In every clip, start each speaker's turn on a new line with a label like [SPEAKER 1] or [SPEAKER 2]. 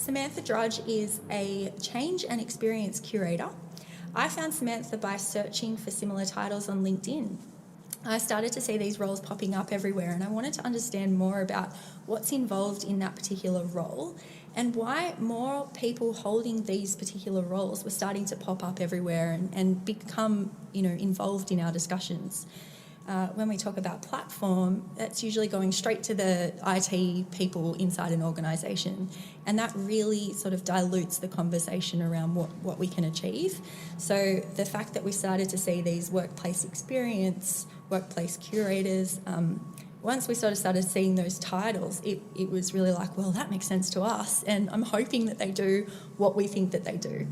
[SPEAKER 1] Samantha Drudge is a change and experience curator. I found Samantha by searching for similar titles on LinkedIn. I started to see these roles popping up everywhere, and I wanted to understand more about what's involved in that particular role and why more people holding these particular roles were starting to pop up everywhere and become, involved in our discussions. When we talk about platform, that's usually going straight to the IT people inside an organisation, and that really sort of dilutes the conversation around what we can achieve. So the fact that we started to see these workplace experience, workplace curators, once we sort of started seeing those titles, it was really like, well, that makes sense to us, and I'm hoping that they do what we think that they do.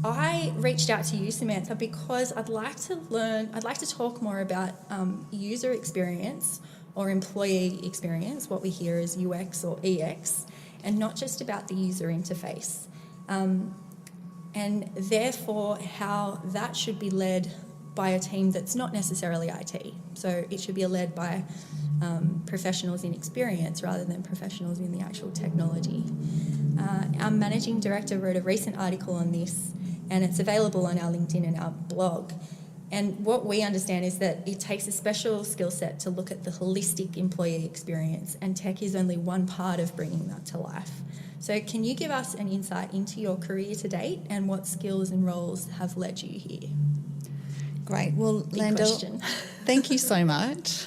[SPEAKER 1] I reached out to you, Samantha, because I'd like to talk more about user experience or employee experience, what we hear as UX or EX, and not just about the user interface. And therefore how that should be led by a team that's not necessarily IT. So it should be led by professionals in experience rather than professionals in the actual technology. Our managing director wrote a recent article on this, and it's available on our LinkedIn and our blog. And what we understand is that it takes a special skill set to look at the holistic employee experience, and tech is only one part of bringing that to life. So can you give us an insight into your career to date and what skills and roles have led you here?
[SPEAKER 2] Great. Well, Landell, thank you so much.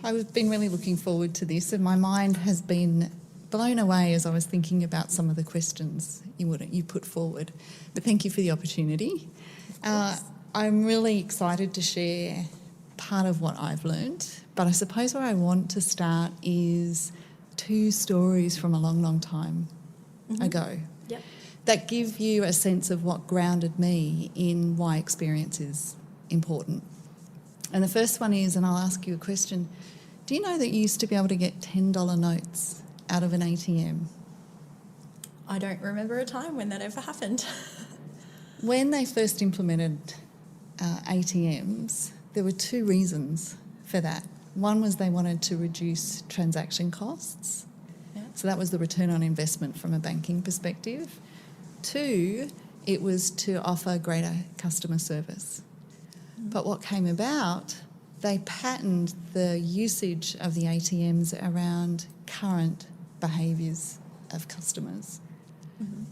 [SPEAKER 2] I've been really looking forward to this, and my mind has been blown away as I was thinking about some of the questions you put forward. But thank you for the opportunity. I'm really excited to share part of what I've learned, but I suppose where I want to start is 2 stories from a long, long time ago that give you a sense of what grounded me in why experience is important. And the first one is, and I'll ask you a question, do you know that you used to be able to get $10 notes out of an ATM?
[SPEAKER 1] I don't remember a time when that ever happened.
[SPEAKER 2] When they first implemented ATMs, there were 2 reasons for that. One was they wanted to reduce transaction costs. Yeah. So that was the return on investment from a banking perspective. 2, it was to offer greater customer service. But what came about, they patterned the usage of the ATMs around current behaviours of customers,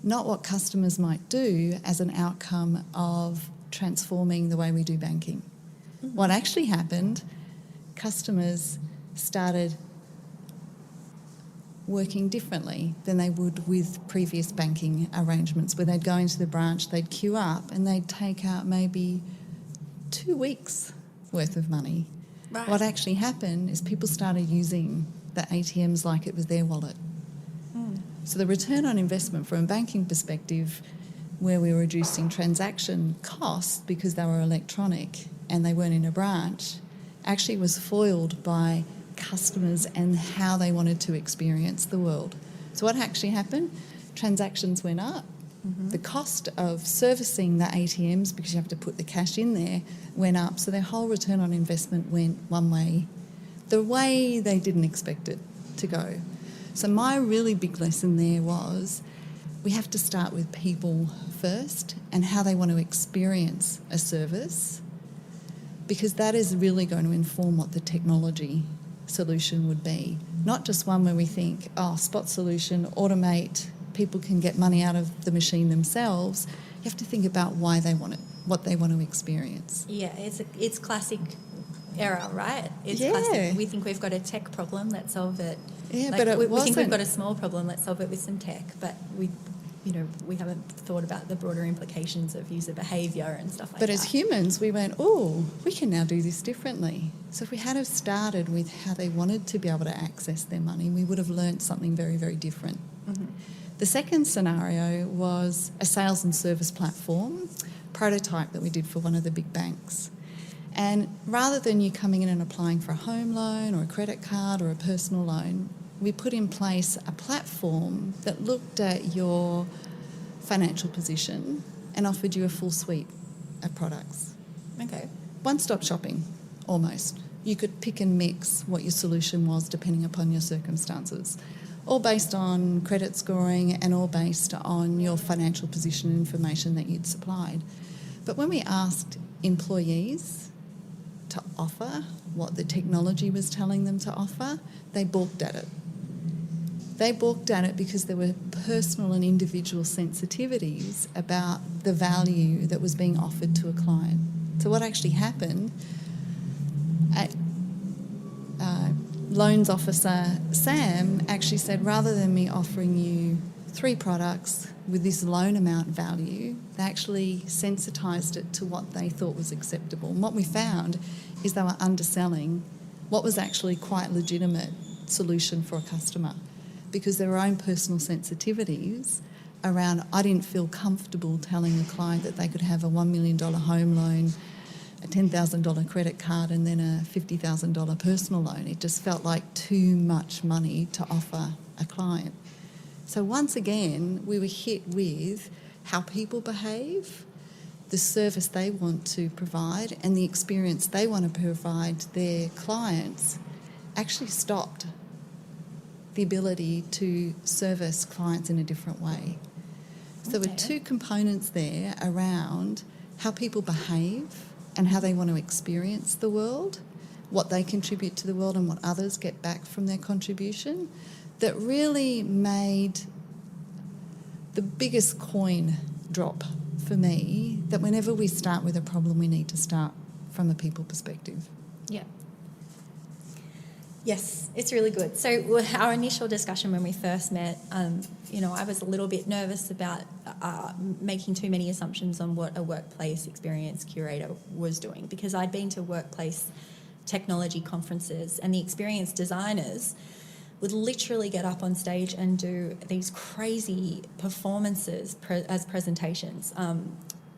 [SPEAKER 2] not what customers might do as an outcome of transforming the way we do banking. What actually happened, customers started working differently than they would with previous banking arrangements, where they'd go into the branch, they'd queue up and they'd take out maybe 2 weeks worth of money. Right. What actually happened is people started using the ATMs like it was their wallet. So the return on investment from a banking perspective, where we were reducing transaction costs because they were electronic and they weren't in a branch, actually was foiled by customers and how they wanted to experience the world. So what actually happened? Transactions went up. The cost of servicing the ATMs, because you have to put the cash in there, went up. So their whole return on investment went one way, the way they didn't expect it to go. So my really big lesson there was we have to start with people first and how they want to experience a service, because that is really going to inform what the technology solution would be. Not just one where we think, spot solution, automate, people can get money out of the machine themselves. You have to think about why they want it, what they want to experience.
[SPEAKER 1] Yeah, it's classic error, right? It's classic. We think we've got a tech problem, let's solve it.
[SPEAKER 2] Yeah, but we
[SPEAKER 1] think we've got a small problem, let's solve it with some tech. But we haven't thought about the broader implications of user behaviour and stuff like that.
[SPEAKER 2] But as humans, we went, we can now do this differently. So if we had have started with how they wanted to be able to access their money, we would have learnt something very, very different. The second scenario was a sales and service platform prototype that we did for one of the big banks. And rather than you coming in and applying for a home loan or a credit card or a personal loan, we put in place a platform that looked at your financial position and offered you a full suite of products.
[SPEAKER 1] Okay.
[SPEAKER 2] One-stop shopping, almost. You could pick and mix what your solution was depending upon your circumstances. all based on credit scoring and all based on your financial position and information that you'd supplied. But when we asked employees to offer what the technology was telling them to offer, they balked at it. They balked at it because there were personal and individual sensitivities about the value that was being offered to a client. So what actually happened, loans officer Sam actually said, rather than me offering you 3 products with this loan amount value, they actually sensitised it to what they thought was acceptable. And what we found is they were underselling what was actually quite legitimate solution for a customer, because their own personal sensitivities around, I didn't feel comfortable telling a client that they could have a $1 million home loan, a $10,000 credit card and then a $50,000 personal loan. It just felt like too much money to offer a client. So once again, we were hit with how people behave, the service they want to provide and the experience they want to provide their clients actually stopped the ability to service clients in a different way. So there were 2 components there around how people behave and how they want to experience the world, what they contribute to the world and what others get back from their contribution, that really made the biggest coin drop for me, that whenever we start with a problem, we need to start from a people perspective.
[SPEAKER 1] Yeah. Yes, it's really good. So our initial discussion when we first met, I was a little bit nervous about making too many assumptions on what a workplace experience curator was doing, because I'd been to workplace technology conferences and the experience designers would literally get up on stage and do these crazy performances as presentations.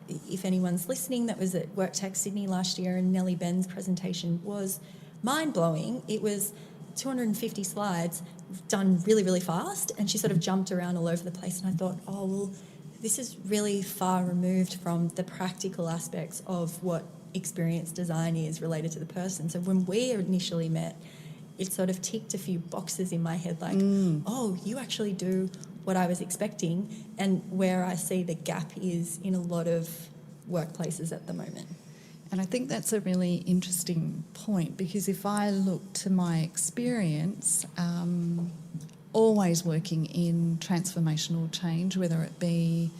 [SPEAKER 1] If anyone's listening that was at WorkTech Sydney last year, and Nellie Ben's presentation was mind-blowing. It was 250 slides done really, really fast, and she sort of jumped around all over the place, and I thought, oh, well, this is really far removed from the practical aspects of what experience design is related to the person. So when we initially met, it sort of ticked a few boxes in my head, like, oh, you actually do what I was expecting, and where I see the gap is in a lot of workplaces at the moment.
[SPEAKER 2] And I think that's a really interesting point, because if I look to my experience, always working in transformational change, whether it be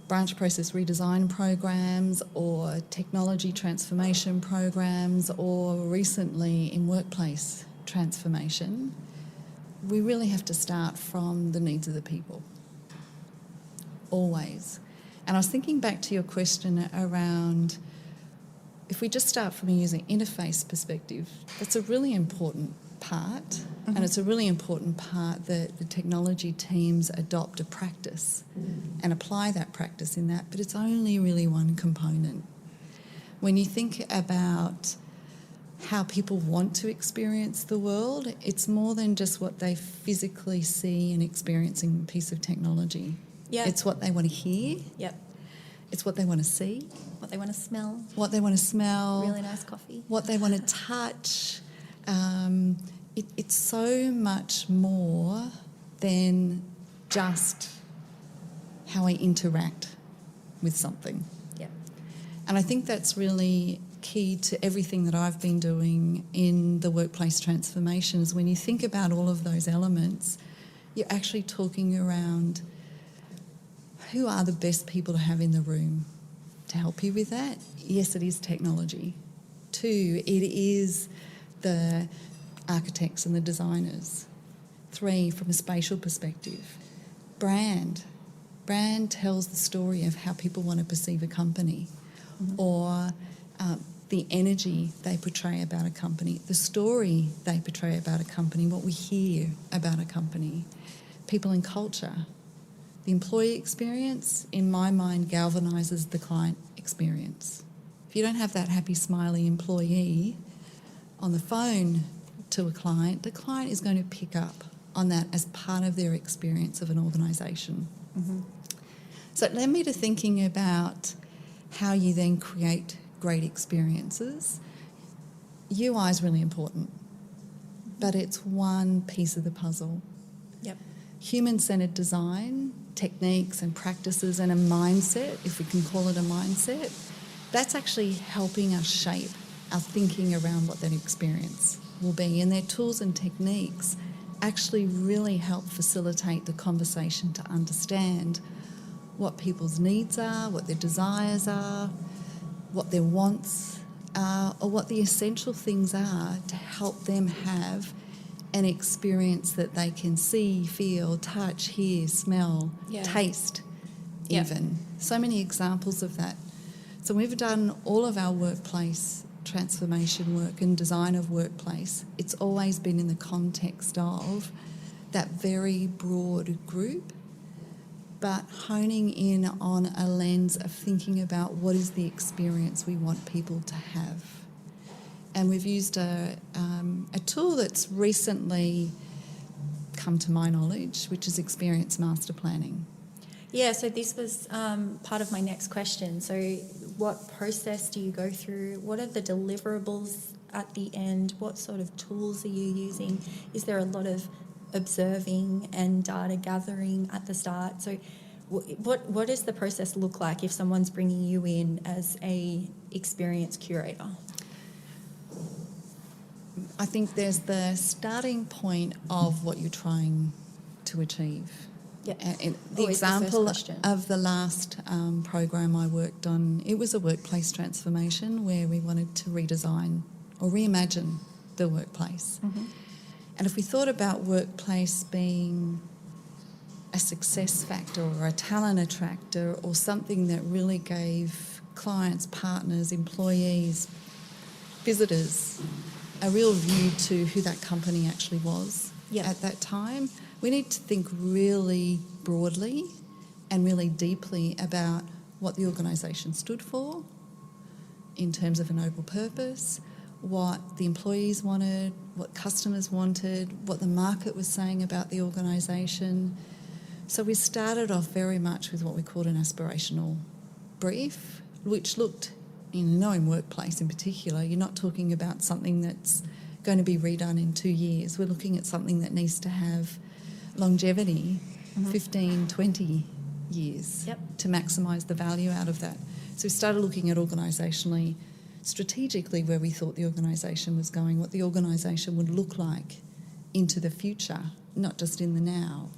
[SPEAKER 2] branch process redesign programs or technology transformation programs, or recently in workplace transformation, we really have to start from the needs of the people, always. And I was thinking back to your question around, if we just start from a user interface perspective, that's a really important part, and it's a really important part that the technology teams adopt a practice and apply that practice in that, but it's only really one component. When you think about how people want to experience the world, it's more than just what they physically see and experience in a piece of technology.
[SPEAKER 1] Yeah.
[SPEAKER 2] It's what they want to hear.
[SPEAKER 1] Yep.
[SPEAKER 2] It's what they want to see.
[SPEAKER 1] What they want to smell.
[SPEAKER 2] What they want to smell.
[SPEAKER 1] Really nice coffee.
[SPEAKER 2] What they want to touch. It's so much more than just how I interact with something.
[SPEAKER 1] Yeah.
[SPEAKER 2] And I think that's really key to everything that I've been doing in the workplace transformations. When you think about all of those elements, you're actually talking around who are the best people to have in the room to help you with that. Yes, it is technology. 2, it is the architects and the designers. 3, from a spatial perspective, brand. Brand tells the story of how people want to perceive a company, or the energy they portray about a company, the story they portray about a company, what we hear about a company. People and culture. The employee experience, in my mind, galvanises the client experience. If you don't have that happy, smiley employee on the phone to a client, the client is going to pick up on that as part of their experience of an organisation. So it led me to thinking about how you then create great experiences. UI is really important, but it's one piece of the puzzle.
[SPEAKER 1] Yep.
[SPEAKER 2] Human-centred design, techniques and practices and a mindset, if we can call it a mindset, that's actually helping us shape our thinking around what that experience will be. And their tools and techniques actually really help facilitate the conversation to understand what people's needs are, what their desires are, what their wants are, or what the essential things are to help them have an experience that they can see, feel, touch, hear, smell, taste even. So many examples of that. So we've done all of our workplace transformation work and design of workplace. It's always been in the context of that very broad group, but honing in on a lens of thinking about what is the experience we want people to have. And we've used a tool that's recently come to my knowledge, which is experience master planning.
[SPEAKER 1] Yeah, so this was part of my next question. So what process do you go through? What are the deliverables at the end? What sort of tools are you using? Is there a lot of observing and data gathering at the start? So what does the process look like if someone's bringing you in as a experience curator?
[SPEAKER 2] I think there's the starting point of what you're trying to achieve.
[SPEAKER 1] Yep.
[SPEAKER 2] The example of the last program I worked on, it was a workplace transformation where we wanted to redesign or reimagine the workplace. Mm-hmm. And if we thought about workplace being a success factor or a talent attractor or something that really gave clients, partners, employees, visitors a real view to who that company actually was at that time, we need to think really broadly and really deeply about what the organisation stood for in terms of a noble purpose, what the employees wanted, what customers wanted, what the market was saying about the organisation. So we started off very much with what we called an aspirational brief, which looked, in workplace in particular, you're not talking about something that's going to be redone in 2 years. We're looking at something that needs to have longevity, 15, 20 years to maximise the value out of that. So we started looking at organisationally, strategically where we thought the organisation was going, what the organisation would look like into the future, not just in the now.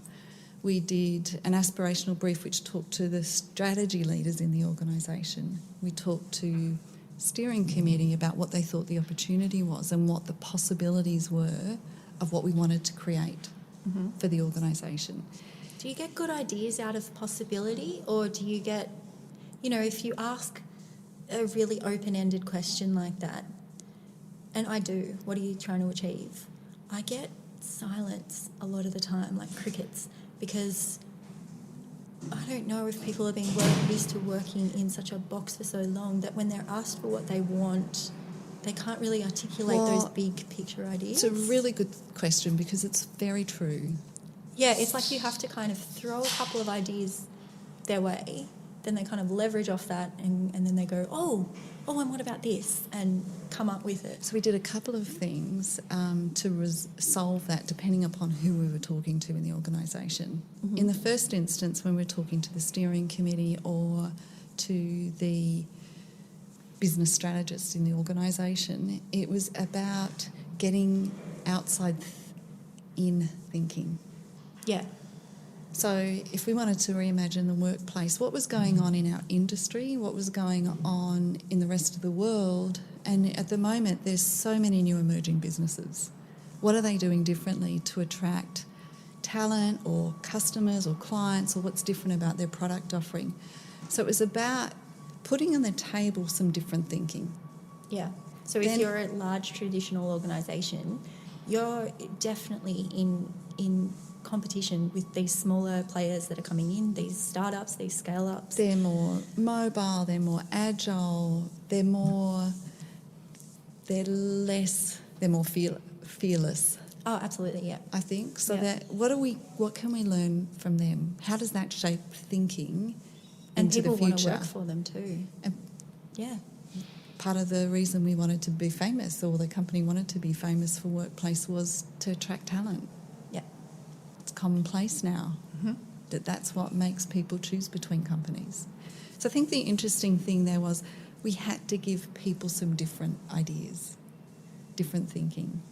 [SPEAKER 2] We did an aspirational brief which talked to the strategy leaders in the organisation. We talked to steering committee about what they thought the opportunity was and what the possibilities were of what we wanted to create for the organisation.
[SPEAKER 1] Do you get good ideas out of possibility, or do you get, if you ask a really open-ended question like that, and I do, what are you trying to achieve? I get silence a lot of the time, like crickets, because I don't know if people have been used to working in such a box for so long that when they're asked for what they want, they can't really articulate those big picture ideas.
[SPEAKER 2] It's a really good question because it's very true.
[SPEAKER 1] Yeah, it's like you have to kind of throw a couple of ideas their way, then they kind of leverage off that and then they go, oh, and what about this? And come up with it.
[SPEAKER 2] So we did a couple of things to solve that depending upon who we were talking to in the organisation. Mm-hmm. In the first instance, when we were talking to the steering committee or to the business strategists in the organisation, it was about getting outside in thinking.
[SPEAKER 1] Yeah.
[SPEAKER 2] So if we wanted to reimagine the workplace, what was going on in our industry, what was going on in the rest of the world, and at the moment there's so many new emerging businesses. What are they doing differently to attract talent or customers or clients, or what's different about their product offering? So it was about putting on the table some different thinking.
[SPEAKER 1] Yeah. So if you're a large traditional organisation, you're definitely in competition with these smaller players that are coming in, these startups, these scale-ups.
[SPEAKER 2] They're more mobile, they're more agile, they're more fearless.
[SPEAKER 1] Oh, absolutely, yeah.
[SPEAKER 2] I think. So what can we learn from them? How does that shape thinking into the future?
[SPEAKER 1] And people want to work for them too. Yeah.
[SPEAKER 2] Part of the reason we wanted to be famous, or the company wanted to be famous for workplace, was to attract talent.
[SPEAKER 1] Yeah.
[SPEAKER 2] It's commonplace now. That's what makes people choose between companies. So I think the interesting thing there was we had to give people some different ideas, different thinking.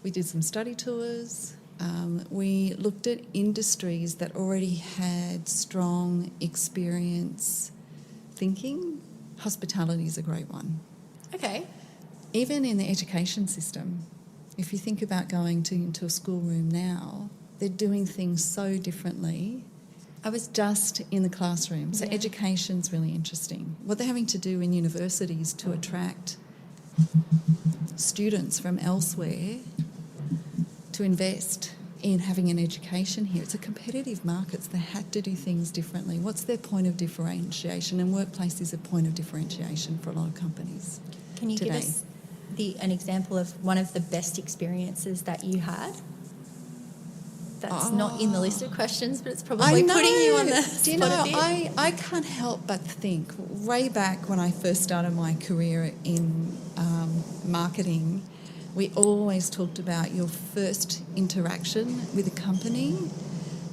[SPEAKER 2] We did some study tours. We looked at industries that already had strong experience thinking. Hospitality is a great one.
[SPEAKER 1] Okay.
[SPEAKER 2] Even in the education system, if you think about going into a schoolroom now, they're doing things so differently. I was just in the classroom, so education's really interesting. What they're having to do in universities to attract students from elsewhere to invest in having an education here. It's a competitive market, so they had to do things differently. What's their point of differentiation? And workplace is a point of differentiation for a lot of companies.
[SPEAKER 1] Can you
[SPEAKER 2] today.
[SPEAKER 1] give us an example of one of the best experiences that you had? That's not in the list of questions, but it's probably putting you on the spot a bit.
[SPEAKER 2] I can't help but think, way back when I first started my career in marketing, we always talked about your first interaction with a company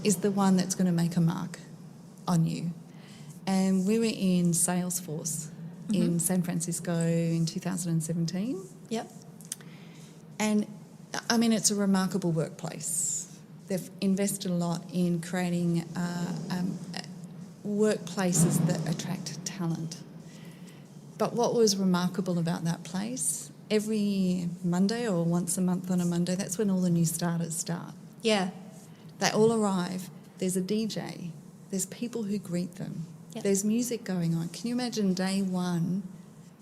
[SPEAKER 2] is the one that's going to make a mark on you. And we were in Salesforce in San Francisco in 2017.
[SPEAKER 1] Yep.
[SPEAKER 2] And, I mean, it's a remarkable workplace. They've invested a lot in creating workplaces that attract talent. But what was remarkable about that place, every Monday or once a month on a Monday, that's when all the new starters start.
[SPEAKER 1] Yeah.
[SPEAKER 2] They all arrive. There's a DJ. There's people who greet them.
[SPEAKER 1] Yep.
[SPEAKER 2] There's music going on. Can you imagine day one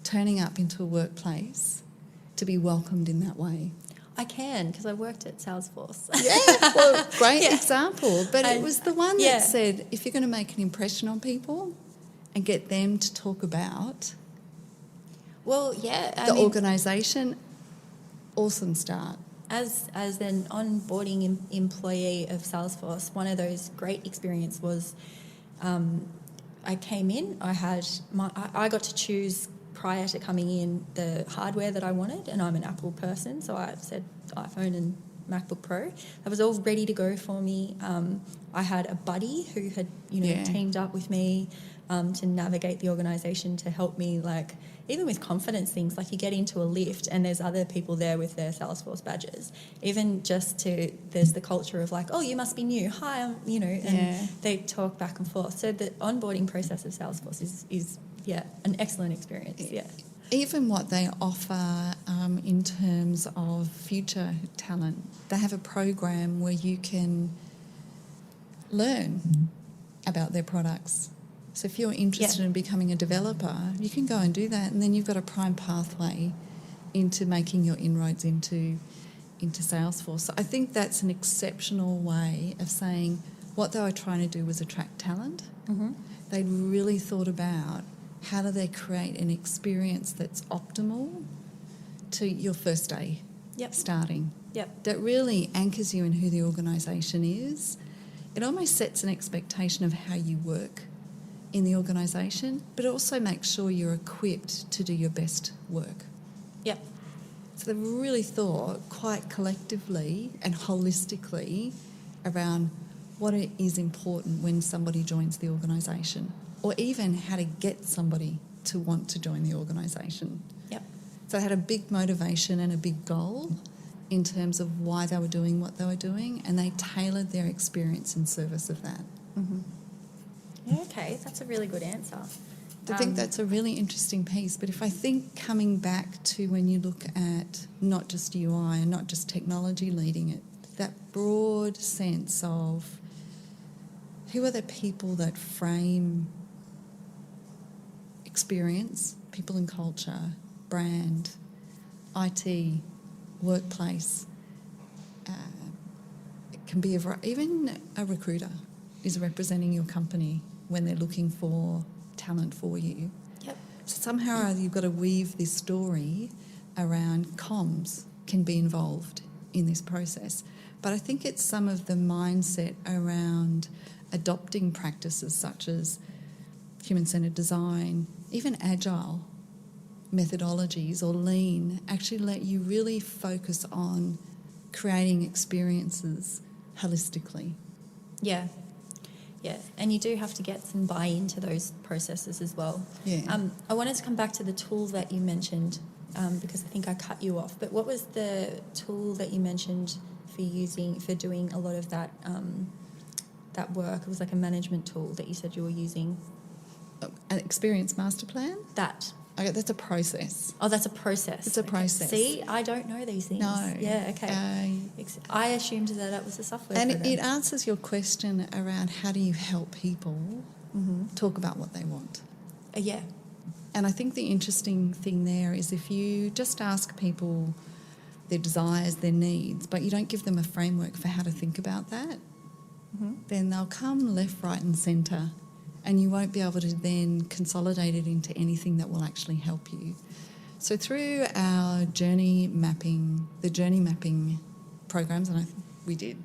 [SPEAKER 2] turning up into a workplace to be welcomed in that way?
[SPEAKER 1] I can, because I worked at Salesforce.
[SPEAKER 2] Yeah, well, great example. But it was the one that
[SPEAKER 1] Yeah.
[SPEAKER 2] said, if you're going to make an impression on people and get them to talk about
[SPEAKER 1] Well, yeah.
[SPEAKER 2] the organisation, awesome start.
[SPEAKER 1] As an onboarding employee of Salesforce, one of those great experiences was I came in, I got to choose prior to coming in the hardware that I wanted, and I'm an Apple person, so I said iPhone and MacBook Pro. That was all ready to go for me. I had a buddy who had teamed up with me to navigate the organisation to help me, like, even with confidence things, like you get into a lift and there's other people there with their Salesforce badges. Even there's the culture of like, oh, you must be new. Hi, and they talk back and forth. So the onboarding process of Salesforce is an excellent experience. Yeah.
[SPEAKER 2] Even what they offer in terms of future talent, they have a program where you can learn about their products. So if you're interested in becoming a developer, you can go and do that, and then you've got a prime pathway into making your inroads into Salesforce. So I think that's an exceptional way of saying what they were trying to do was attract talent. Mm-hmm. They'd really thought about how do they create an experience that's optimal to your first day starting.
[SPEAKER 1] Yep.
[SPEAKER 2] That really anchors you in who the organisation is. It almost sets an expectation of how you work in the organisation, but it also makes sure you're equipped to do your best work.
[SPEAKER 1] Yep.
[SPEAKER 2] So they've really thought quite collectively and holistically around what it is important when somebody joins the organisation, or even how to get somebody to want to join the organisation.
[SPEAKER 1] Yep.
[SPEAKER 2] So they had a big motivation and a big goal in terms of why they were doing what they were doing, and they tailored their experience in service of that.
[SPEAKER 1] Mm-hmm. Okay, that's a really good answer.
[SPEAKER 2] I think that's a really interesting piece. But if I think coming back to when you look at not just UI and not just technology leading it, that broad sense of who are the people that frame experience, people and culture, brand, IT, workplace, it can be even a recruiter is representing your company when they're looking for talent for you.
[SPEAKER 1] Yep.
[SPEAKER 2] So somehow or other you've got to weave this story around comms can be involved in this process. But I think it's some of the mindset around adopting practices such as human-centred design, even agile methodologies or lean actually let you really focus on creating experiences holistically.
[SPEAKER 1] Yeah. Yeah, and you do have to get some buy-in to those processes as well.
[SPEAKER 2] Yeah.
[SPEAKER 1] I wanted to come back to the tool that you mentioned because I think I cut you off. But what was the tool that you mentioned for doing a lot of that that work? It was like a management tool that you said you were using.
[SPEAKER 2] An experience master plan?
[SPEAKER 1] That.
[SPEAKER 2] Okay, that's a process.
[SPEAKER 1] Oh, that's a process.
[SPEAKER 2] It's a process.
[SPEAKER 1] See, I don't know these things.
[SPEAKER 2] No.
[SPEAKER 1] Yeah, okay. I assumed that was a software
[SPEAKER 2] And
[SPEAKER 1] program.
[SPEAKER 2] it answers your question around how do you help people talk about what they want.
[SPEAKER 1] Yeah.
[SPEAKER 2] And I think the interesting thing there is if you just ask people their desires, their needs, but you don't give them a framework for how to think about that, then they'll come left, right and centre, and you won't be able to then consolidate it into anything that will actually help you. So through our journey mapping programs, and we did,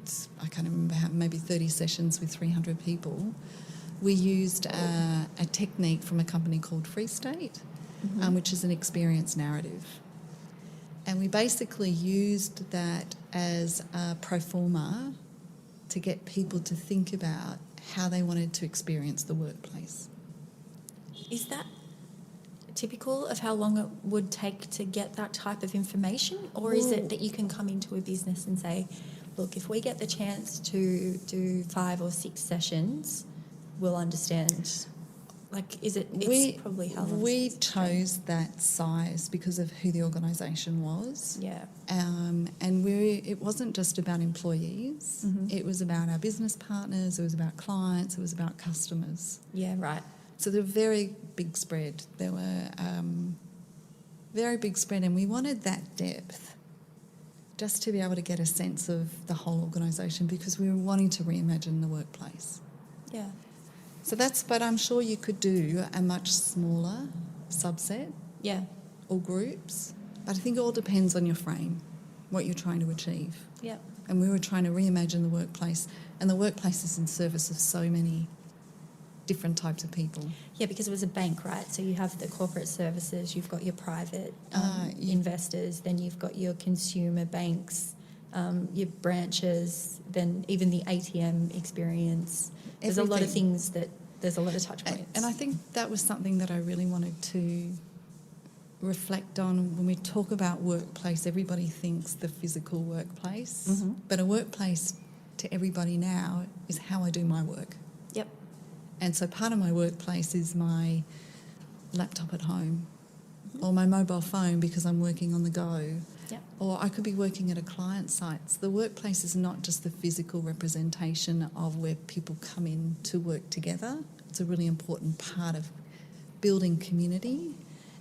[SPEAKER 2] I can't remember how, maybe 30 sessions with 300 people, we used a technique from a company called Free State, which is an experience narrative. And we basically used that as a pro forma to get people to think about how they wanted to experience the workplace.
[SPEAKER 1] Is that typical of how long it would take to get that type of information? Or is it that you can come into a business and say, look, if we get the chance to do 5 or 6 sessions, we'll understand? Like, it's probably how long
[SPEAKER 2] we chose that size because of who the organisation was.
[SPEAKER 1] Yeah.
[SPEAKER 2] And it wasn't just about employees. It was about our business partners. It was about clients. It was about customers.
[SPEAKER 1] Yeah, right.
[SPEAKER 2] So they're very big spread. There were very big spread, and we wanted that depth just to be able to get a sense of the whole organisation because we were wanting to reimagine the workplace.
[SPEAKER 1] Yeah.
[SPEAKER 2] So but I'm sure you could do a much smaller subset.
[SPEAKER 1] Yeah.
[SPEAKER 2] Or groups. But I think it all depends on your frame, what you're trying to achieve.
[SPEAKER 1] Yeah.
[SPEAKER 2] And we were trying to reimagine the workplace, and the workplace is in service of so many different types of people.
[SPEAKER 1] Yeah, because it was a bank, right? So you have the corporate services, you've got your private investors, then you've got your consumer banks, your branches, then even the ATM experience. There's a lot of things there's a lot of touch points.
[SPEAKER 2] And I think that was something that I really wanted to reflect on. When we talk about workplace, everybody thinks the physical workplace, but a workplace to everybody now is how I do my work.
[SPEAKER 1] Yep.
[SPEAKER 2] And so part of my workplace is my laptop at home or my mobile phone because I'm working on the go.
[SPEAKER 1] Yep.
[SPEAKER 2] Or I could be working at a client site. So the workplace is not just the physical representation of where people come in to work together. It's a really important part of building community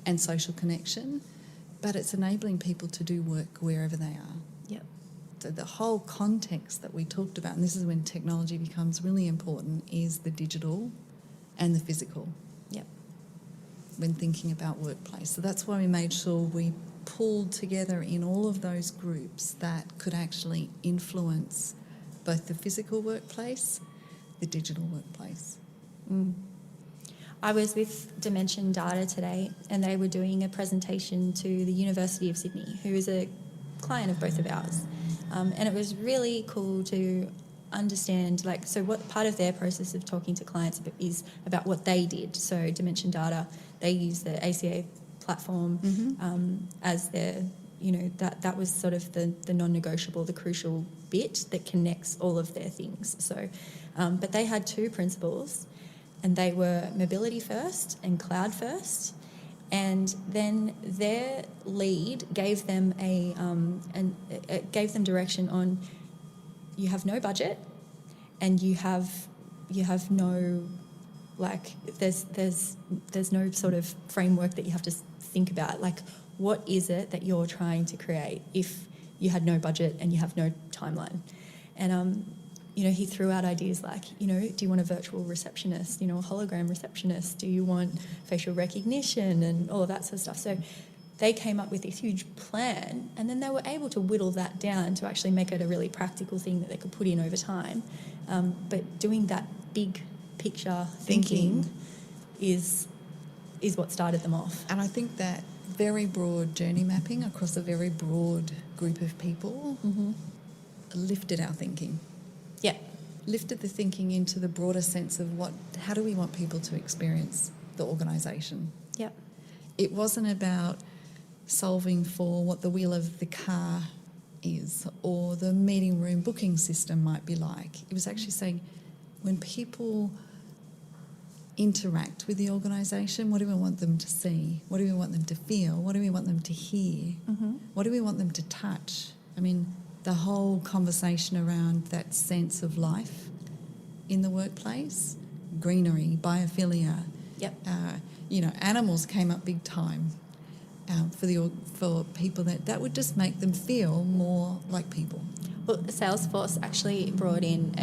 [SPEAKER 2] and social connection, but it's enabling people to do work wherever they are.
[SPEAKER 1] Yep.
[SPEAKER 2] So the whole context that we talked about, and this is when technology becomes really important, is the digital and the physical.
[SPEAKER 1] Yep.
[SPEAKER 2] When thinking about workplace. So that's why we made sure we pulled together in all of those groups that could actually influence both the physical workplace, the digital workplace.
[SPEAKER 1] I was with Dimension Data today, and they were doing a presentation to the University of Sydney, who is a client of both of ours. And it was really cool to understand, so what part of their process of talking to clients is about what they did. So Dimension Data, they use the ACA platform as their, that was sort of the non-negotiable, the crucial bit that connects all of their things. So, but they had 2 principles, and they were mobility first and cloud first. And then their lead gave them gave them direction on, you have no budget, and you have no, there's no sort of framework that you have to think about. What is it that you're trying to create if you had no budget and you have no timeline? And he threw out ideas like, do you want a virtual receptionist, a hologram receptionist? Do you want facial recognition and all of that sort of stuff? So they came up with this huge plan, and then they were able to whittle that down to actually make it a really practical thing that they could put in over time. But doing that big picture thinking is what started them off.
[SPEAKER 2] And I think that very broad journey mapping across a very broad group of people lifted our thinking.
[SPEAKER 1] Yeah.
[SPEAKER 2] Lifted the thinking into the broader sense of how do we want people to experience the organisation.
[SPEAKER 1] Yep.
[SPEAKER 2] It wasn't about solving for what the wheel of the car is or the meeting room booking system might be like. It was actually saying when people interact with the organisation, what do we want them to see? What do we want them to feel? What do we want them to hear?
[SPEAKER 1] Mm-hmm.
[SPEAKER 2] What do we want them to touch? I mean, the whole conversation around that sense of life in the workplace, greenery, biophilia.
[SPEAKER 1] Yep.
[SPEAKER 2] Animals came up big time for people that would just make them feel more like people.
[SPEAKER 1] Well, Salesforce actually brought in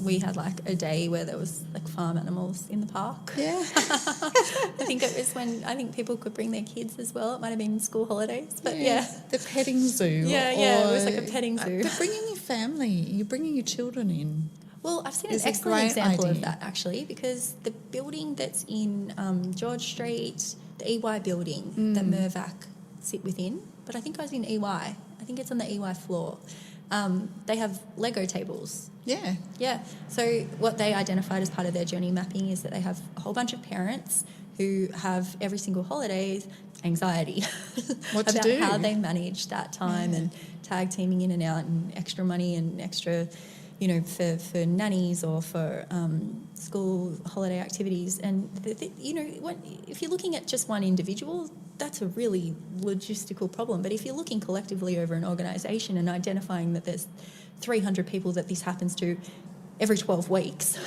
[SPEAKER 1] we had like a day where there was like farm animals in the park.
[SPEAKER 2] Yeah.
[SPEAKER 1] I think it was when people could bring their kids as well. It might have been school holidays, but yeah.
[SPEAKER 2] The petting zoo.
[SPEAKER 1] Yeah, it was like a petting zoo.
[SPEAKER 2] But bringing your family, you're bringing your children in.
[SPEAKER 1] Well, I've seen
[SPEAKER 2] It's
[SPEAKER 1] an
[SPEAKER 2] a
[SPEAKER 1] excellent
[SPEAKER 2] great
[SPEAKER 1] example
[SPEAKER 2] idea.
[SPEAKER 1] of that actually, because the building that's in George Street, the EY building that Mirvac sit within, but I think I was in EY. I think it's on the EY floor. They have Lego tables.
[SPEAKER 2] Yeah.
[SPEAKER 1] Yeah. So what they identified as part of their journey mapping is that they have a whole bunch of parents who have every single holiday anxiety
[SPEAKER 2] What to
[SPEAKER 1] about
[SPEAKER 2] do.
[SPEAKER 1] how they manage that time and tag teaming in and out and extra money and extra, for nannies or for school holiday activities. And, if you're looking at just one individual, that's a really logistical problem. But if you're looking collectively over an organisation and identifying that there's 300 people that this happens to every 12 weeks,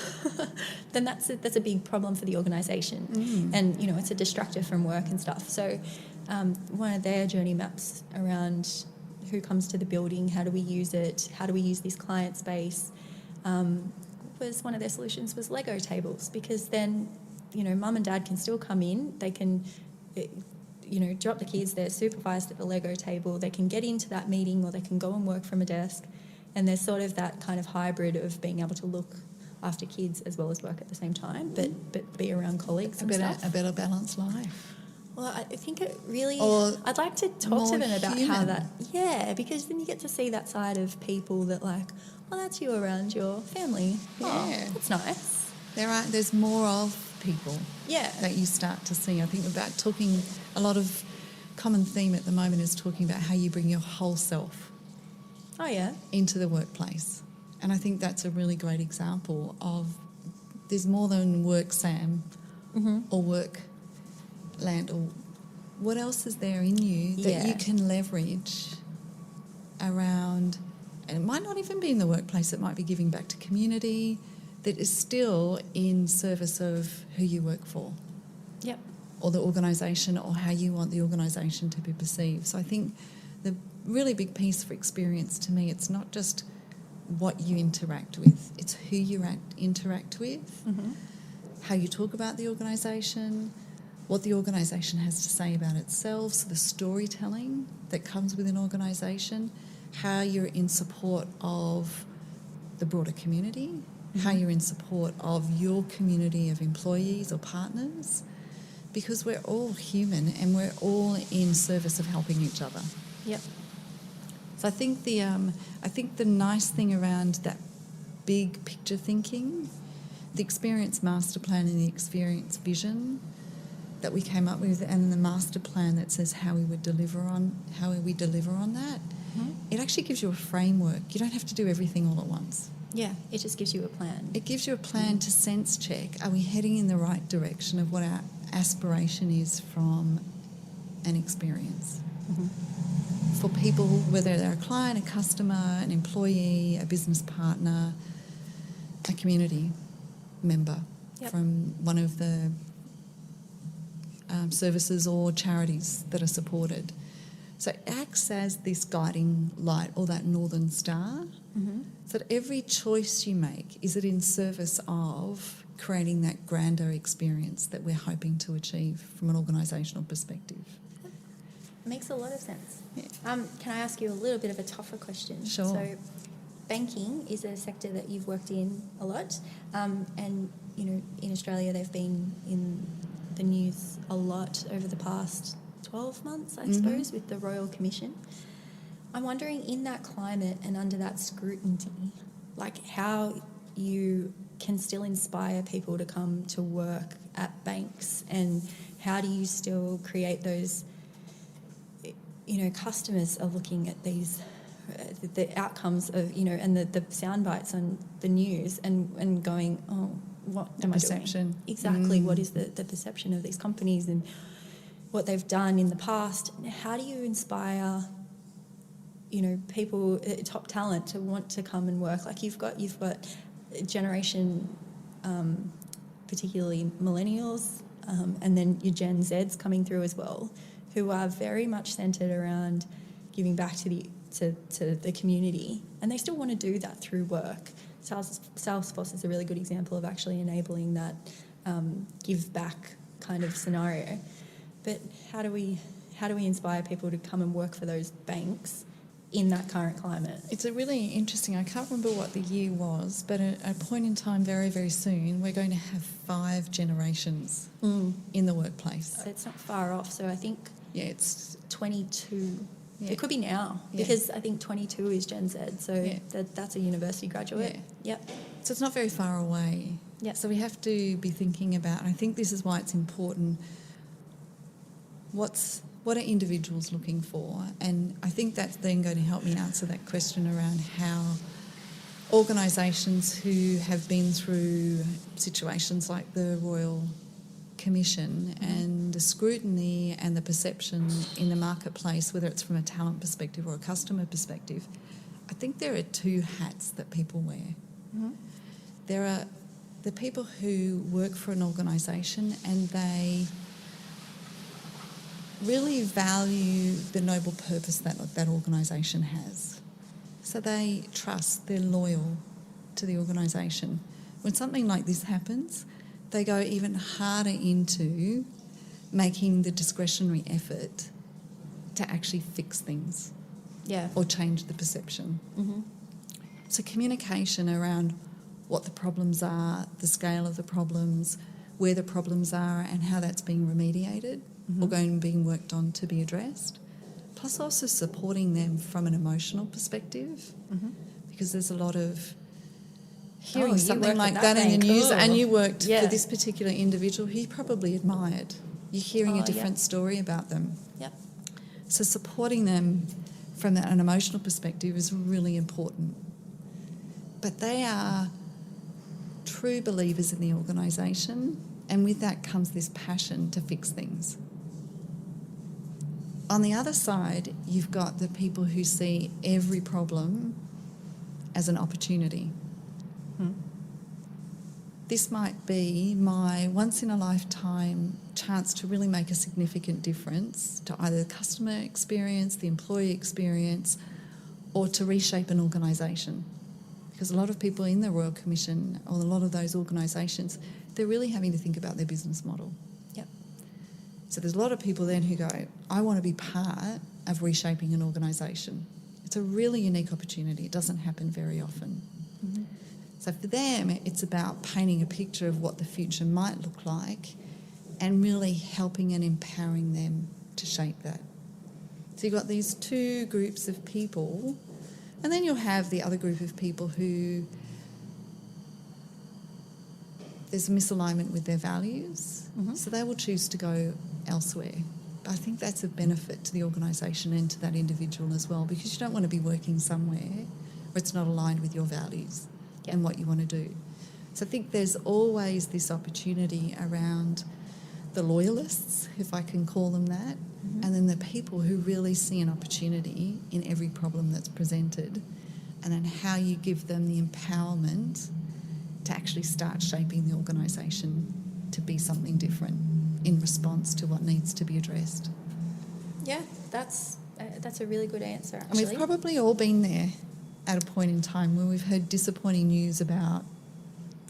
[SPEAKER 1] then that's a big problem for the organisation. And, it's a distractor from work and stuff. So one of their journey maps around who comes to the building, how do we use it, how do we use this client space, was one of their solutions was Lego tables, because then, mum and dad can still come in, they can, drop the kids, they're supervised at the Lego table, they can get into that meeting or they can go and work from a desk, and there's sort of that kind of hybrid of being able to look after kids as well as work at the same time, but be around colleagues and stuff.
[SPEAKER 2] A better balanced life.
[SPEAKER 1] Well, I think it really...
[SPEAKER 2] Or
[SPEAKER 1] I'd like to talk to
[SPEAKER 2] more
[SPEAKER 1] them about
[SPEAKER 2] human.
[SPEAKER 1] how that... Yeah, because then you get to see that side of people that that's you around your family.
[SPEAKER 2] Yeah.
[SPEAKER 1] Oh, that's nice.
[SPEAKER 2] There's more of people that you start to see. I think about talking, a lot of common theme at the moment is talking about how you bring your whole self into the workplace. And I think that's a really great example of there's more than work Sam or work Landell. What else is there in you that you can leverage around, and it might not even be in the workplace, it might be giving back to community, that is still in service of who you work for.
[SPEAKER 1] Yep.
[SPEAKER 2] Or the organisation, or how you want the organisation to be perceived. So I think the really big piece for experience to me, it's not just what you interact with, it's who you interact with, how you talk about the organisation, what the organisation has to say about itself, so the storytelling that comes with an organisation, how you're in support of the broader community, how you're in support of your community of employees or partners, because we're all human and we're all in service of helping each other.
[SPEAKER 1] Yep.
[SPEAKER 2] So I think the nice thing around that big picture thinking, the experience master plan and the experience vision that we came up with, and the master plan that says how we deliver on that, it actually gives you a framework. You don't have to do everything all at once.
[SPEAKER 1] Yeah, it just gives you a plan.
[SPEAKER 2] It gives you a plan to sense check. Are we heading in the right direction of what our aspiration is from an experience? For people, whether they're a client, a customer, an employee, a business partner, a community member from one of the services or charities that are supported. So it acts as this guiding light or that northern star. So that every choice you make, is it in service of creating that grander experience that we're hoping to achieve from an organisational perspective?
[SPEAKER 1] Makes a lot of sense.
[SPEAKER 2] Yeah.
[SPEAKER 1] Can I ask you a little bit of a tougher question?
[SPEAKER 2] Sure.
[SPEAKER 1] So banking is a sector that you've worked in a lot, and in Australia they've been in the news a lot over the past 12 months, I suppose, with the Royal Commission. I'm wondering, in that climate and under that scrutiny, like how you can still inspire people to come to work at banks, and how do you still create those, customers are looking at these, the outcomes of, and the sound bites on the news and going, oh, what am I doing? Exactly. What is the perception of these companies and what they've done in the past? How do you inspire, people, top talent to want to come and work? Like you've got generation, particularly millennials, and then your Gen Zs coming through as well, who are very much centred around giving back to the community, and they still want to do that through work. Salesforce is a really good example of actually enabling that give back kind of scenario. But how do we inspire people to come and work for those banks in that current climate?
[SPEAKER 2] It's a really interesting, I can't remember what the year was, but at a point in time very, very soon, we're going to have 5 generations in the workplace.
[SPEAKER 1] So it's not far off. So I think
[SPEAKER 2] it's
[SPEAKER 1] 22.
[SPEAKER 2] Yeah.
[SPEAKER 1] It could be now, because I think 22 is Gen Z, so that's a university graduate.
[SPEAKER 2] Yeah. Yep. So it's not very far away.
[SPEAKER 1] Yeah.
[SPEAKER 2] So we have to be thinking about, and I think this is why it's important, what are individuals looking for? And I think that's then going to help me answer that question around how organisations who have been through situations like the Royal Commission and the scrutiny and the perception in the marketplace, whether it's from a talent perspective or a customer perspective, I think there are 2 hats that people wear. Mm-hmm. There are the people who work for an organisation and they really value the noble purpose that organisation has. So they trust, they're loyal to the organisation. When something like this happens, they go even harder into making the discretionary effort to actually fix things or change the perception. Mm-hmm. So communication around what the problems are, the scale of the problems, where the problems are and how that's being remediated or being worked on to be addressed, plus also supporting them from an emotional perspective, because there's a lot of hearing something like that in the news, and you worked for this particular individual who you probably admired. You're hearing a different story about them.
[SPEAKER 1] Yep.
[SPEAKER 2] So supporting them from an emotional perspective is really important. But they are true believers in the organisation, and with that comes this passion to fix things. On the other side, you've got the people who see every problem as an opportunity. This might be my once-in-a-lifetime chance to really make a significant difference to either the customer experience, the employee experience, or to reshape an organisation. Because a lot of people in the Royal Commission, or a lot of those organisations, they're really having to think about their business model.
[SPEAKER 1] Yep.
[SPEAKER 2] So there's a lot of people then who go, I want to be part of reshaping an organisation. It's a really unique opportunity. It doesn't happen very often. Mm-hmm. So for them, it's about painting a picture of what the future might look like and really helping and empowering them to shape that. So you've got these 2 groups of people, and then you'll have the other group of people who there's a misalignment with their values, so they will choose to go elsewhere. But I think that's a benefit to the organisation and to that individual as well, because you don't want to be working somewhere where it's not aligned with your values and what you want to do. So I think there's always this opportunity around the loyalists, if I can call them that, and then the people who really see an opportunity in every problem that's presented, and then how you give them the empowerment to actually start shaping the organisation to be something different in response to what needs to be addressed.
[SPEAKER 1] Yeah, that's a really good answer, actually.
[SPEAKER 2] And we've probably all been there at a point in time where we've heard disappointing news about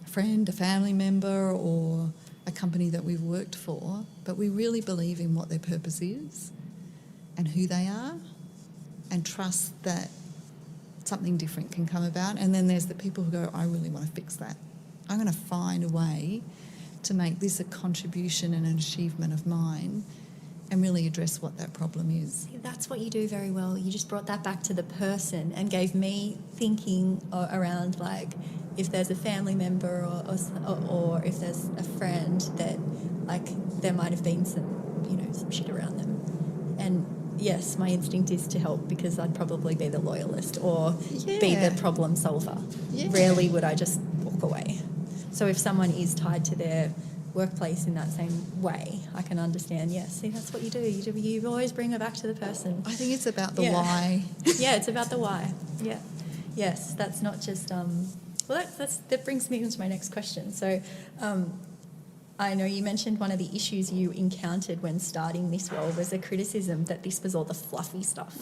[SPEAKER 2] a friend, a family member, or a company that we've worked for, but we really believe in what their purpose is and who they are, and trust that something different can come about. And then there's the people who go, I really want to fix that. I'm going to find a way to make this a contribution and an achievement of mine and really address what that problem is.
[SPEAKER 1] See, that's what you do very well. You just brought that back to the person and gave me thinking around, like, if there's a family member or if there's a friend that, like, there might have been some shit around them. And yes, my instinct is to help because I'd probably be the loyalist or be the problem solver.
[SPEAKER 2] Yeah.
[SPEAKER 1] Rarely would I just walk away. So if someone is tied to their workplace in that same way, I can understand. Yes, see, that's what you do. You always bring it back to the person.
[SPEAKER 2] I think it's about the why.
[SPEAKER 1] Yeah, it's about the why. Yeah, yes, that's not just. Well, that brings me into my next question. So, I know you mentioned one of the issues you encountered when starting this role was a criticism that this was all the fluffy stuff.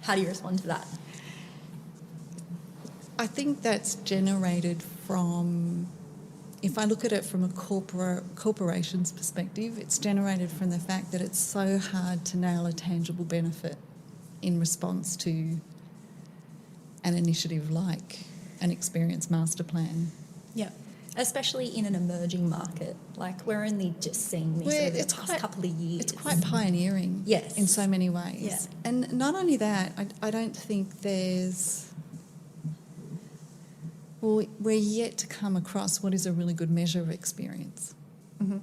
[SPEAKER 1] How do you respond to that?
[SPEAKER 2] I think that's generated from, if I look at it from a corporation's perspective, it's generated from the fact that it's so hard to nail a tangible benefit in response to an initiative like an experience master plan.
[SPEAKER 1] Yeah, especially in an emerging market. Like, we're only just seeing this over the past couple of years.
[SPEAKER 2] It's quite pioneering,
[SPEAKER 1] yes,
[SPEAKER 2] in so many ways.
[SPEAKER 1] Yeah.
[SPEAKER 2] And not only that, I don't think there's... Well, we're yet to come across what is a really good measure of experience.
[SPEAKER 1] Mm-hmm.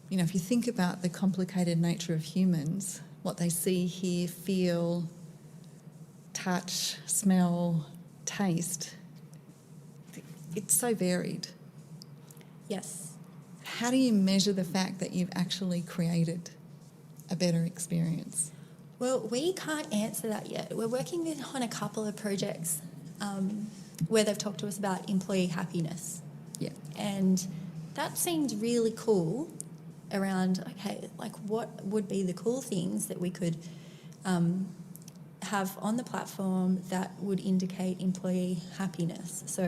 [SPEAKER 2] You know, if you think about the complicated nature of humans, what they see, hear, feel, touch, smell, taste, it's so varied.
[SPEAKER 1] Yes.
[SPEAKER 2] How do you measure the fact that you've actually created a better experience?
[SPEAKER 1] Well, we can't answer that yet. We're working on a couple of projects where they've talked to us about employee happiness.
[SPEAKER 2] Yeah.
[SPEAKER 1] And that seems really cool around, okay, like, what would be the cool things that we could have on the platform that would indicate employee happiness? So,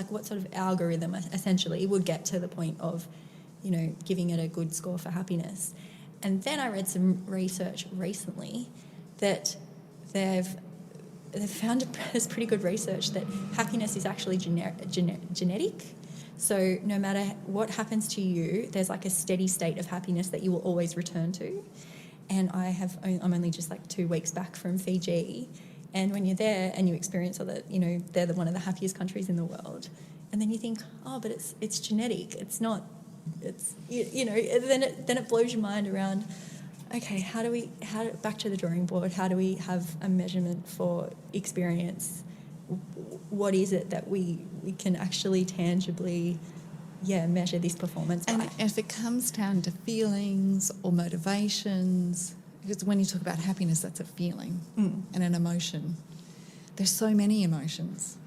[SPEAKER 1] what sort of algorithm essentially would get to the point of, giving it a good score for happiness? And then I read some research recently that they've found there's pretty good research that happiness is actually genetic. So no matter what happens to you, there's like a steady state of happiness that you will always return to. And I'm only just like 2 weeks back from Fiji, and when you're there and you experience all that, they're one of the happiest countries in the world, and then you think, oh, but it's genetic. It's not. It's then it blows your mind around. Okay, back to the drawing board, how do we have a measurement for experience? What is it that we can actually tangibly, measure this performance by?
[SPEAKER 2] And if it comes down to feelings or motivations, because when you talk about happiness, that's a feeling and an emotion. There's so many emotions.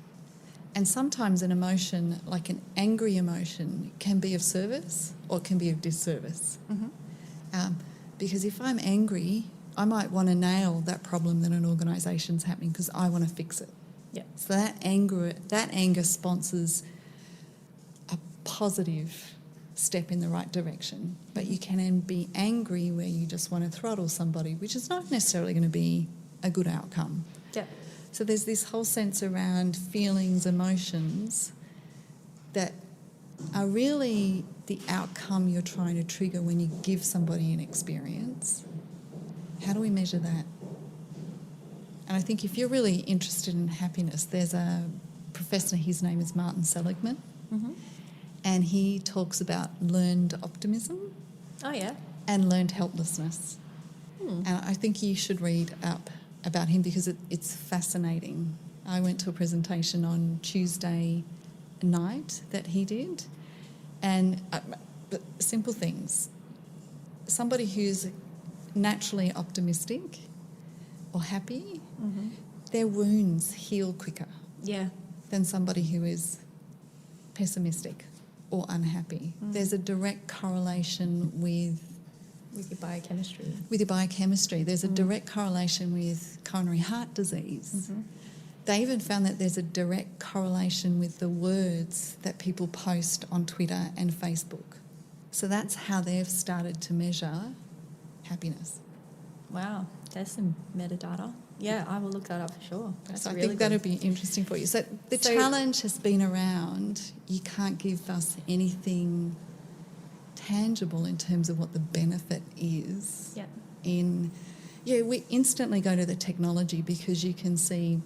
[SPEAKER 2] And sometimes an emotion, like an angry emotion, can be of service or it can be of disservice. Mm-hmm. Because if I'm angry, I might want to nail that problem that an organisation's happening because I want to fix it.
[SPEAKER 1] Yeah.
[SPEAKER 2] So that anger sponsors a positive step in the right direction. But you can then be angry where you just want to throttle somebody, which is not necessarily going to be a good outcome.
[SPEAKER 1] Yeah.
[SPEAKER 2] So there's this whole sense around feelings, emotions that are really the outcome you're trying to trigger when you give somebody an experience. How do we measure that? And I think if you're really interested in happiness, there's a professor, his name is Martin Seligman, and he talks about learned optimism.
[SPEAKER 1] Oh, yeah.
[SPEAKER 2] And learned helplessness. And I think you should read up about him because it's fascinating. I went to a presentation on Tuesday night that he did, and but simple things. Somebody who's naturally optimistic or happy, their wounds heal quicker than somebody who is pessimistic or unhappy. There's a direct correlation with
[SPEAKER 1] your biochemistry.
[SPEAKER 2] With your biochemistry. There's a direct correlation with coronary heart disease. They even found that there's a direct correlation with the words that people post on Twitter and Facebook. So that's how they've started to measure happiness.
[SPEAKER 1] Wow, there's some metadata. Yeah, I will look that up for sure. That's
[SPEAKER 2] so I
[SPEAKER 1] really
[SPEAKER 2] think that'll be interesting for you. So the challenge has been around, you can't give us anything tangible in terms of what the benefit is.
[SPEAKER 1] Yeah.
[SPEAKER 2] We instantly go to the technology because you can see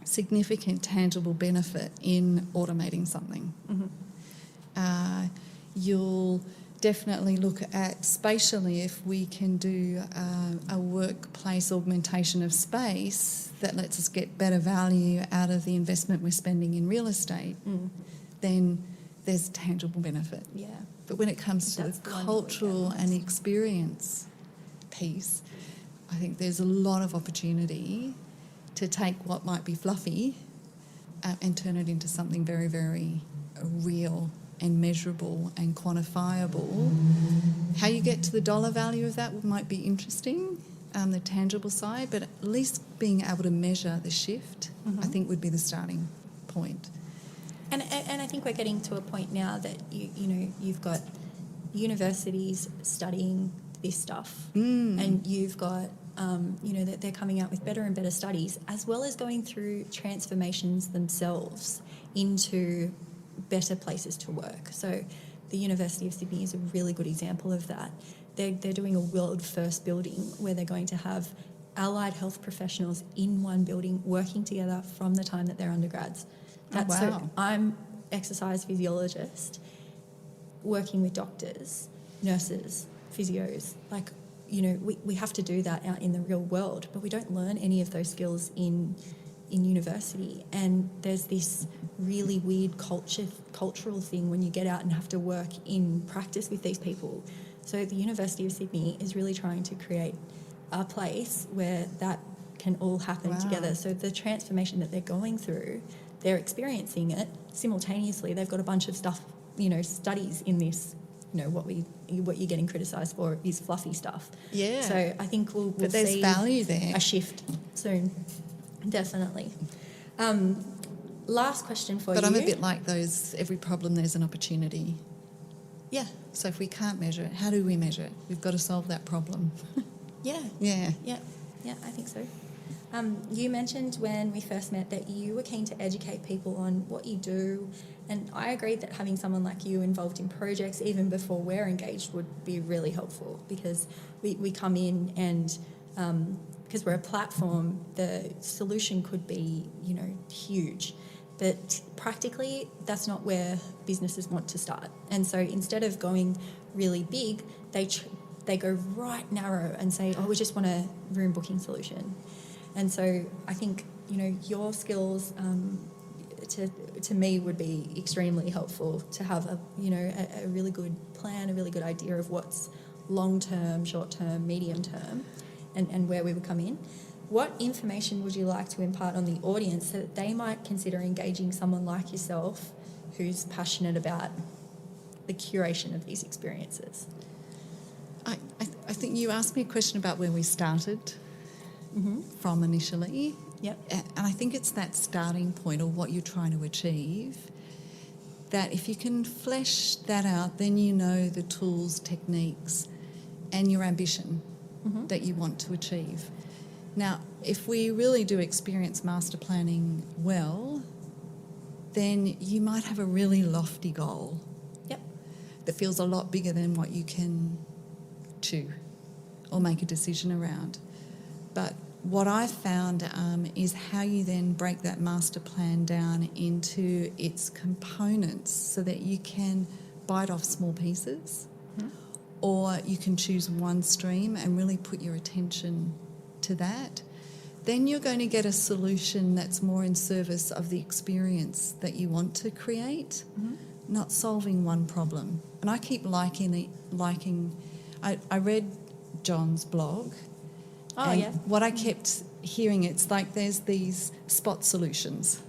[SPEAKER 2] significant tangible benefit in automating something. You'll definitely look at spatially if we can do a workplace augmentation of space that lets us get better value out of the investment we're spending in real estate, then there's tangible benefit.
[SPEAKER 1] Yeah.
[SPEAKER 2] But when it comes to
[SPEAKER 1] That's
[SPEAKER 2] the
[SPEAKER 1] the one
[SPEAKER 2] cultural
[SPEAKER 1] that we get
[SPEAKER 2] and experience piece, I think there's a lot of opportunity to take what might be fluffy and turn it into something very, very real and measurable and quantifiable. How you get to the dollar value of that might be interesting, the tangible side, but at least being able to measure the shift, I think, would be the starting point.
[SPEAKER 1] And I think we're getting to a point now that you've got universities studying this stuff, and you've got that they're coming out with better and better studies, as well as going through transformations themselves into better places to work. So the University of Sydney is a really good example of that. They're doing a world first building where they're going to have allied health professionals in one building working together from the time that they're undergrads. So I'm exercise physiologist working with doctors, nurses, physios. We have to do that out in the real world, but we don't learn any of those skills in university. And there's this really weird cultural thing when you get out and have to work in practice with these people. So the University of Sydney is really trying to create a place where that can all happen together. So the transformation that they're going through, they're experiencing it simultaneously. They've got a bunch of stuff, studies in this. What you're getting criticised for is fluffy stuff. Yeah. So I think we'll
[SPEAKER 2] but there's
[SPEAKER 1] see
[SPEAKER 2] value there.
[SPEAKER 1] A shift soon, definitely. Last question for you.
[SPEAKER 2] But I'm a bit like those. Every problem there's an opportunity.
[SPEAKER 1] Yeah.
[SPEAKER 2] So if we can't measure it, how do we measure it? We've got to solve that problem.
[SPEAKER 1] Yeah. I think so. You mentioned when we first met that you were keen to educate people on what you do, and I agreed that having someone like you involved in projects even before we're engaged would be really helpful, because we come in and because we're a platform, the solution could be huge, but practically that's not where businesses want to start. And so instead of going really big, they go right narrow and say, we just want a room booking solution. And so I think, your skills to me would be extremely helpful to have a really good plan, a really good idea of what's long-term, short-term, medium-term, and where we would come in. What information would you like to impart on the audience so that they might consider engaging someone like yourself who's passionate about the curation of these experiences?
[SPEAKER 2] I think you asked me a question about where we started from initially.
[SPEAKER 1] Yep.
[SPEAKER 2] And I think it's that starting point, or what you're trying to achieve, that if you can flesh that out, then you know the tools, techniques, and your ambition that you want to achieve. Now, if we really do experience master planning well, then you might have a really lofty goal.
[SPEAKER 1] Yep.
[SPEAKER 2] That feels a lot bigger than what you can chew or make a decision around. But what I've found is how you then break that master plan down into its components so that you can bite off small pieces, or you can choose one stream and really put your attention to that. Then you're going to get a solution that's more in service of the experience that you want to create, not solving one problem. And I keep liking I read John's blog. What I kept hearing, it's like there's these spot solutions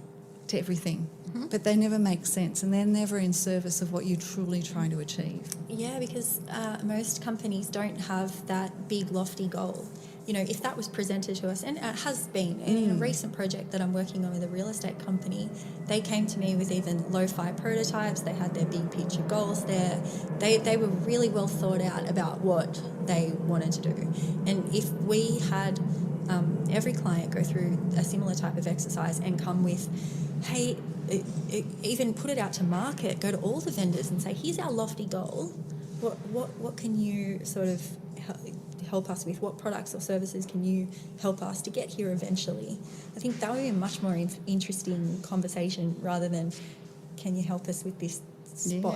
[SPEAKER 2] to everything, but they never make sense, and they're never in service of what you're truly trying to achieve.
[SPEAKER 1] Yeah, because most companies don't have that big lofty goal. If that was presented to us, and it has been in a recent project that I'm working on with a real estate company, they came to me with even lo-fi prototypes. They had their big picture goals there. They were really well thought out about what they wanted to do. And if we had every client go through a similar type of exercise and come with, hey, even put it out to market, go to all the vendors and say, here's our lofty goal. what can you sort of help us with? What products or services can you help us to get here eventually? I think that would be a much more interesting conversation rather than can you help us with this spot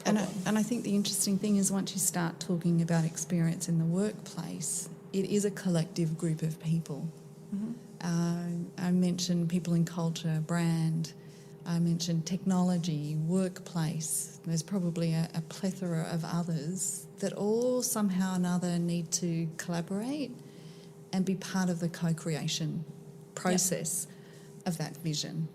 [SPEAKER 1] problem?
[SPEAKER 2] And I think the interesting thing is once you start talking about experience in the workplace, it is a collective group of people. I mentioned people in culture, brand, I mentioned technology, workplace. There's probably a plethora of others that all somehow or another need to collaborate and be part of the co-creation process of that vision.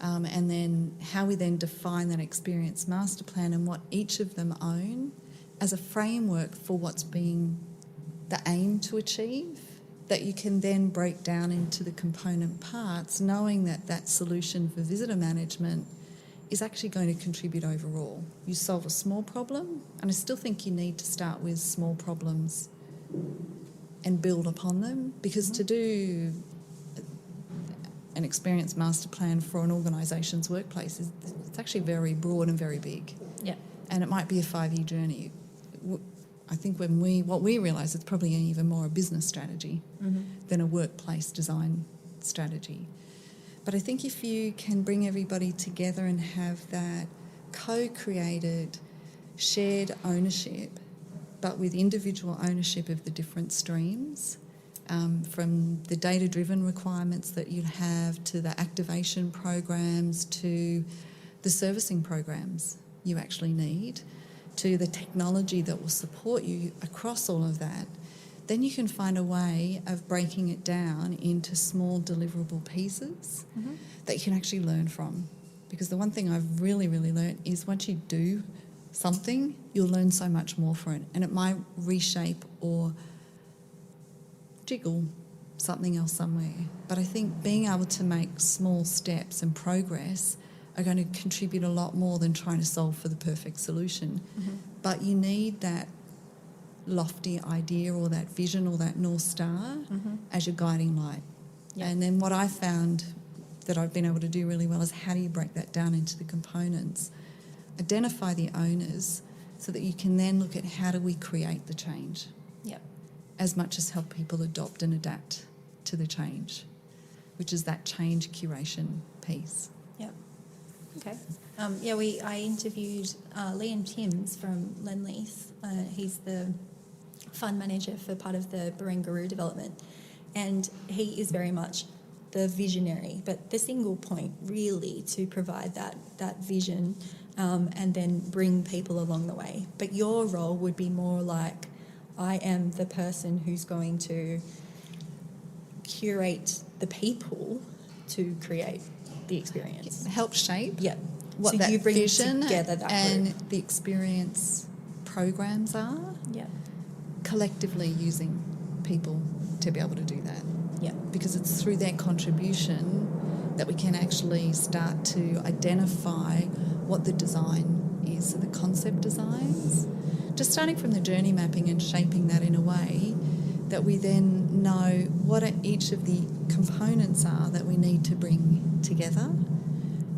[SPEAKER 2] And then how we then define that experience master plan and what each of them own as a framework for what's being the aim to achieve, that you can then break down into the component parts, knowing that that solution for visitor management is actually going to contribute overall. You solve a small problem, and I still think you need to start with small problems and build upon them, because to do an experience master plan for an organisation's workplace it's actually very broad and very big.
[SPEAKER 1] Yeah.
[SPEAKER 2] And it might be a 5-year journey. I think what we realise it's probably even more a business strategy than a workplace design strategy. But I think if you can bring everybody together and have that co-created, shared ownership, but with individual ownership of the different streams, from the data-driven requirements that you have to the activation programs to the servicing programs you actually need, to the technology that will support you across all of that, then you can find a way of breaking it down into small deliverable pieces that you can actually learn from. Because the one thing I've really, really learned is once you do something, you'll learn so much more from it. And it might reshape or jiggle something else somewhere. But I think being able to make small steps and progress are going to contribute a lot more than trying to solve for the perfect solution. But you need that lofty idea or that vision or that North Star as your guiding light.
[SPEAKER 1] Yeah.
[SPEAKER 2] And then what I found that I've been able to do really well is how do you break that down into the components, identify the owners so that you can then look at how do we create the change as much as help people adopt and adapt to the change, which is that change curation piece.
[SPEAKER 1] Okay. I interviewed Liam Timms from Lendlease. He's the fund manager for part of the Barangaroo development, and he is very much the visionary, but the single point really to provide that vision and then bring people along the way. But your role would be more like, I am the person who's going to curate the people to create the experience.
[SPEAKER 2] Help shape
[SPEAKER 1] what so that you bring
[SPEAKER 2] vision
[SPEAKER 1] together that
[SPEAKER 2] and
[SPEAKER 1] group.
[SPEAKER 2] The experience programs are collectively using people to be able to do that. Because it's through their contribution that we can actually start to identify what the design is, so the concept designs. Just starting from the journey mapping and shaping that in a way that we then know what each of the components are that we need to bring together,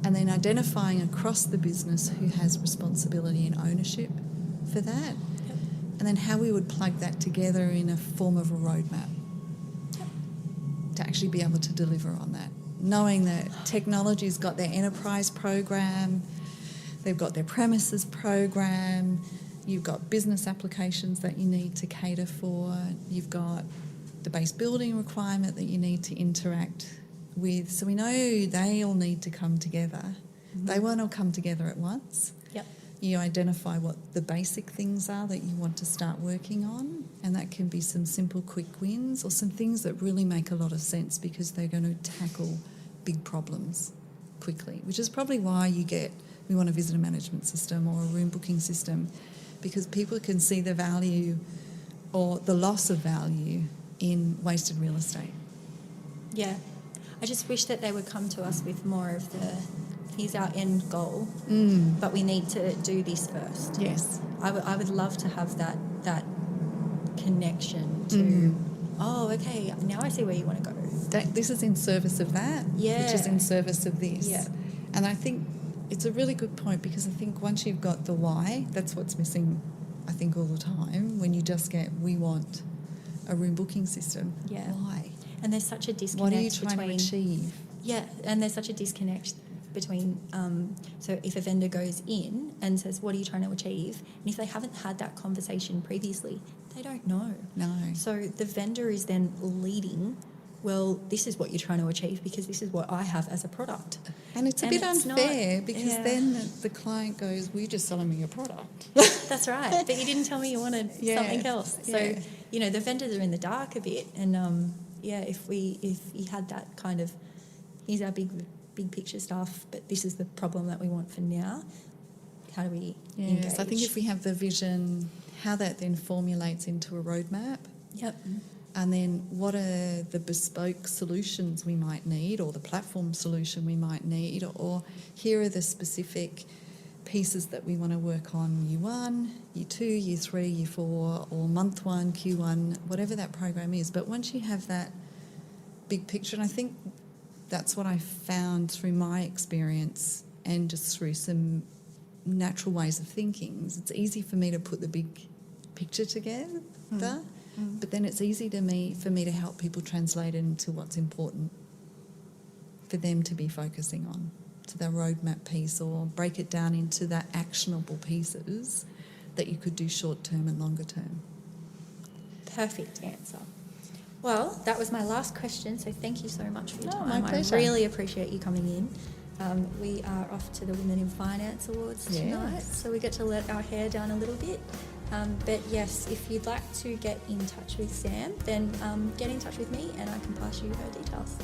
[SPEAKER 2] and then identifying across the business who has responsibility and ownership for that, and then how we would plug that together in a form of a roadmap to actually be able to deliver on that, knowing that technology's got their enterprise program, they've got their premises program, you've got business applications that you need to cater for, you've got the base building requirement that you need to interact with. So we know they all need to come together. They won't all come together at once. You identify what the basic things are that you want to start working on, and that can be some simple quick wins or some things that really make a lot of sense because they're going to tackle big problems quickly, which is probably why we want a visitor management system or a room booking system, because people can see the value or the loss of value in wasted real estate.
[SPEAKER 1] I just wish that they would come to us with more of here's our end goal, but we need to do this first.
[SPEAKER 2] Yes.
[SPEAKER 1] I would love to have that connection to, oh, okay, now I see where you want to go.
[SPEAKER 2] This is in service of that, which is in service of this. And I think it's a really good point, because I think once you've got the why, that's what's missing I think, all the time when you just get, we want a room booking system.
[SPEAKER 1] Yeah.
[SPEAKER 2] Why?
[SPEAKER 1] And there's such a disconnect
[SPEAKER 2] What are you trying to achieve?
[SPEAKER 1] Yeah, and there's such a disconnect between, so if a vendor goes in and says, what are you trying to achieve? And if they haven't had that conversation previously, they don't know.
[SPEAKER 2] No.
[SPEAKER 1] So the vendor is then leading, well, this is what you're trying to achieve because this is what I have as a product.
[SPEAKER 2] And it's a bit unfair because
[SPEAKER 1] yeah.
[SPEAKER 2] then the client goes, well, you're just selling me a product.
[SPEAKER 1] That's right. But you didn't tell me you wanted something else. So,
[SPEAKER 2] Yeah.
[SPEAKER 1] you know, the vendors are in the dark a bit. And, if you had that kind of, here's our big picture stuff, but this is the problem that we want for now, how do we engage?
[SPEAKER 2] Yes, I think if we have the vision, how that then formulates into a roadmap.
[SPEAKER 1] Yep.
[SPEAKER 2] And then what are the bespoke solutions we might need, or the platform solution we might need, or here are the specific pieces that we want to work on year 1, year 2, year 3, year 4, or month 1, Q1, whatever that program is. But once you have that big picture, and I think that's what I found through my experience and just through some natural ways of thinking, it's easy for me to put the big picture together. But then it's easy for me to help people translate it into what's important for them to be focusing on, to the roadmap piece, or break it down into that actionable pieces that you could do short term and longer term.
[SPEAKER 1] Perfect answer. Well, that was my last question, so thank you so much for your time.
[SPEAKER 2] My pleasure.
[SPEAKER 1] I really appreciate you coming in. We are off to the Women in Finance Awards tonight, so we get to let our hair down a little bit. But yes, if you'd like to get in touch with Sam, then get in touch with me and I can pass you her details.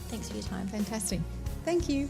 [SPEAKER 1] Thanks for your time.
[SPEAKER 2] Fantastic. Thank you.